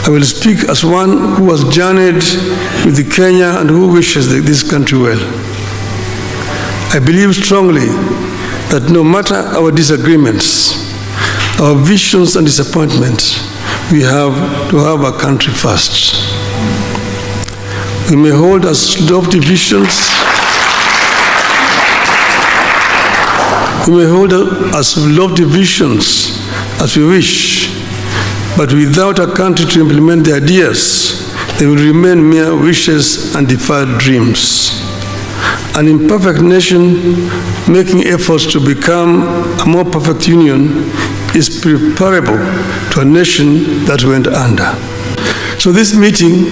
I will speak as one who has journeyed with Kenya and who wishes this country well. I believe strongly that no matter our disagreements, our visions and disappointments, we have to have our country first. We may hold as lofty visions, as we wish, but without a country to implement the ideas, they will remain mere wishes and defied dreams. An imperfect nation making efforts to become a more perfect union is preferable to a nation that went under. So this meeting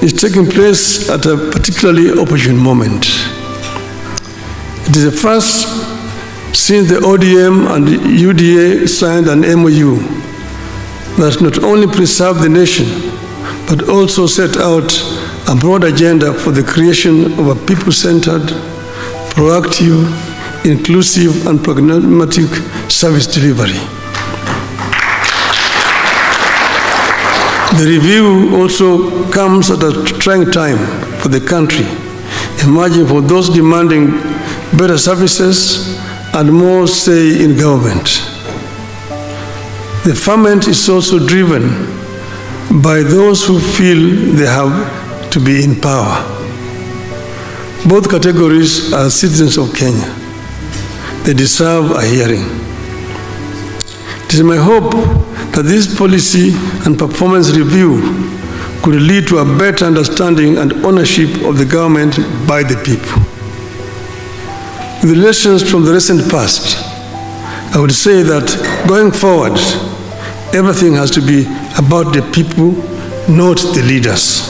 is taking place at a particularly opportune moment. It is the first since the ODM and the UDA signed an MOU that not only preserved the nation, but also set out a broad agenda for the creation of a people-centered, proactive, inclusive, and pragmatic service delivery. The review also comes at a trying time for the country, emerging for those demanding better services and more say in government. The ferment is also driven by those who feel they have to be in power. Both categories are citizens of Kenya. They deserve a hearing. It is my hope that this policy and performance review could lead to a better understanding and ownership of the government by the people. With the lessons from the recent past, I would say that going forward, everything has to be about the people, not the leaders.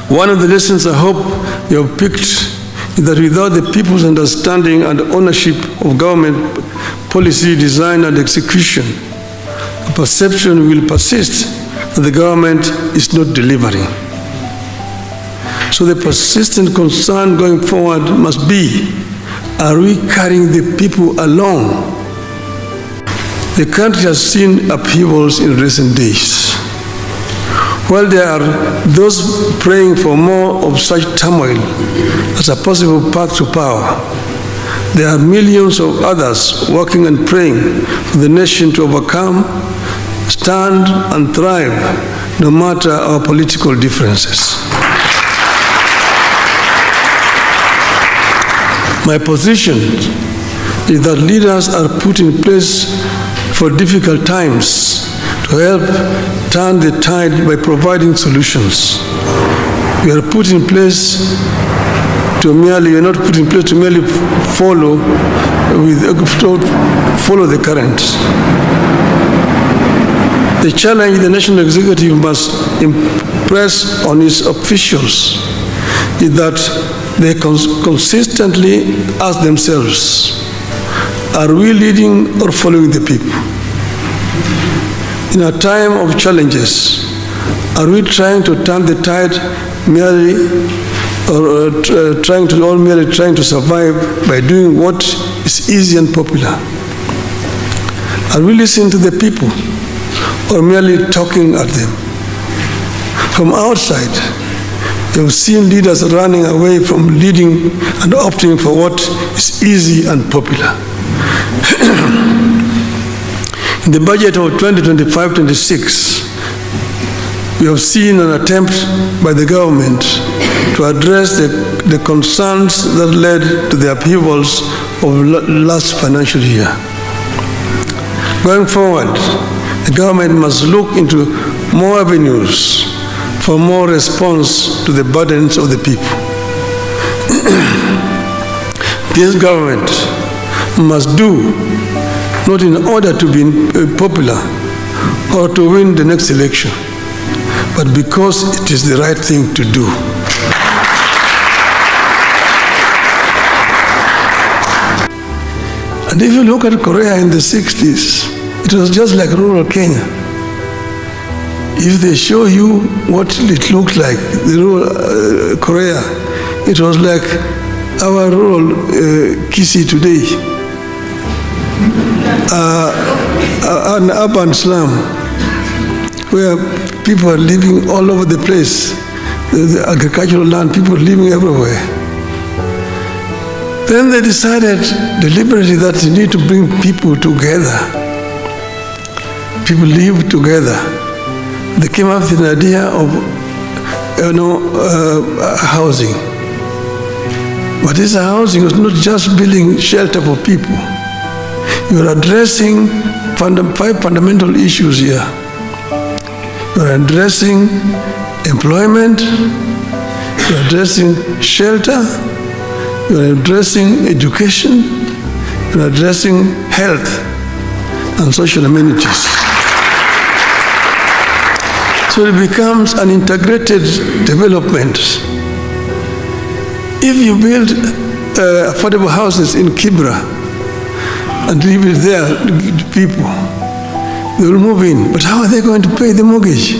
One of the lessons I hope you have picked is that without the people's understanding and ownership of government policy design and execution, a perception will persist that the government is not delivering. So the persistent concern going forward must be, are we carrying the people along? The country has seen upheavals in recent days. While there are those praying for more of such turmoil as a possible path to power, there are millions of others working and praying for the nation to overcome, stand, and thrive, no matter our political differences. My position is that leaders are put in place for difficult times to help turn the tide by providing solutions. We are put in place to merely, we are not put in place to merely follow the current. The challenge the national executive must impress on its officials is that they consistently ask themselves, are we leading or following the people? In a time of challenges, are we trying to turn the tide merely or trying to survive by doing what is easy and popular? Are we listening to the people or merely talking at them? From outside, you've seen leaders running away from leading and opting for what is easy and popular. In the budget of 2025-26, we have seen an attempt by the government to address the concerns that led to the upheavals of last financial year. Going forward, the government must look into more avenues for more response to the burdens of the people. This government must do, not in order to be popular or to win the next election, but because it is the right thing to do. And if you look at Korea in the 60s, it was just like rural Kenya. If they show you what it looked like, the rural Korea, it was like our rural Kisii today, an urban slum. where people are living all over the place. The agricultural land, people living everywhere. Then they decided deliberately that you need to bring people together. People live together. They came up with an idea of housing. But this housing was not just building shelter for people. You are addressing 5 fundamental issues here. You are addressing employment, you are addressing shelter, you are addressing education, you are addressing health and social amenities. So it becomes an integrated development. If you build affordable houses in Kibra and leave it there, people, they will move in. But how are they going to pay the mortgage?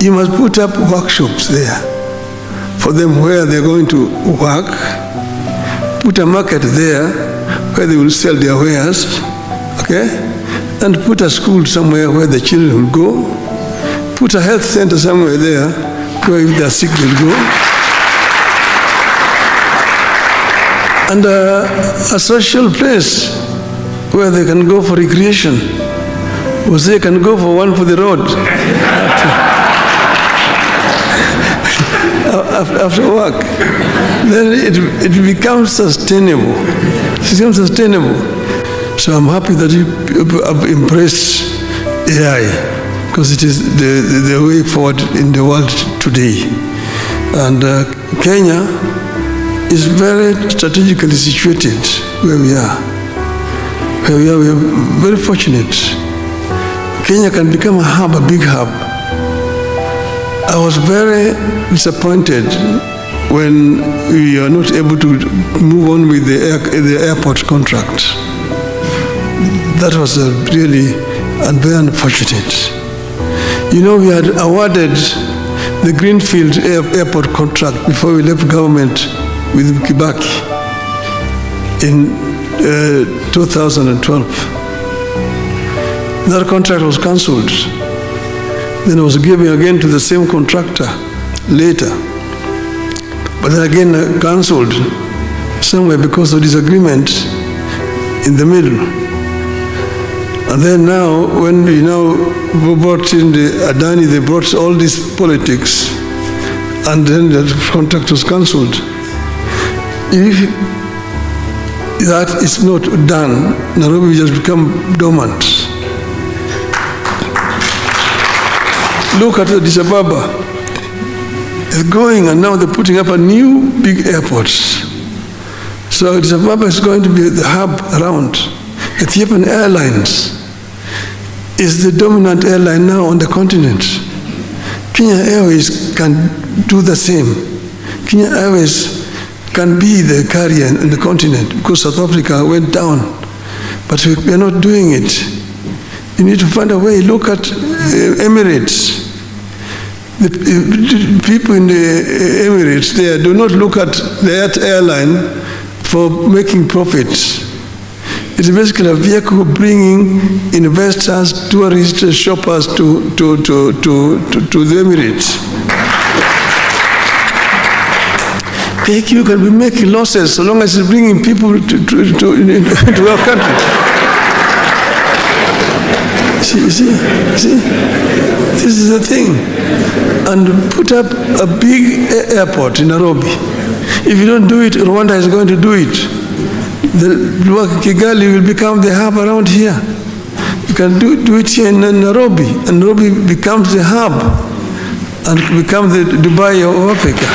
You must put up workshops there for them where they're going to work, put a market there where they will sell their wares, okay? And put a school somewhere where the children will go, put a health center somewhere there where if they're sick they'll go, and a social place where they can go for recreation, or they can go for one for the road. After work, then it becomes sustainable. It becomes sustainable. So I'm happy that you have embraced AI, because it is the way forward in the world today. And Kenya is very strategically situated where we are. We are very fortunate. Kenya can become a hub, a big hub. I was very disappointed when we are not able to move on with the airport contract. That was really very unfortunate. You know, we had awarded the Greenfield airport contract before we left government with Kibaki in 2012. That contract was cancelled. Then it was given again to the same contractor later. But then again cancelled somewhere because of disagreement in the middle. And then now, when we now brought in the Adani, they brought all these politics, and then the contract was cancelled. If that is not done, Nairobi will just become dormant. Look at Addis Ababa. It's going, and now they're putting up a new big airport. So Addis Ababa is going to be the hub around. Ethiopian Airlines is the dominant airline now on the continent. Kenya Airways can do the same. Kenya Airways can be the carrier in the continent because South Africa went down. But we are not doing it. You need to find a way. Look at Emirates. The people in the Emirates there do not look at that airline for making profits. It's basically a vehicle bringing investors, tourists, shoppers to the Emirates. KQ can be making losses so long as it's bringing people to our country. See, this is the thing. And put up a big airport in Nairobi. If you don't do it, Rwanda is going to do it. The Kigali will become the hub around here. You can do it here in Nairobi, and Nairobi becomes the hub and become the Dubai of Africa.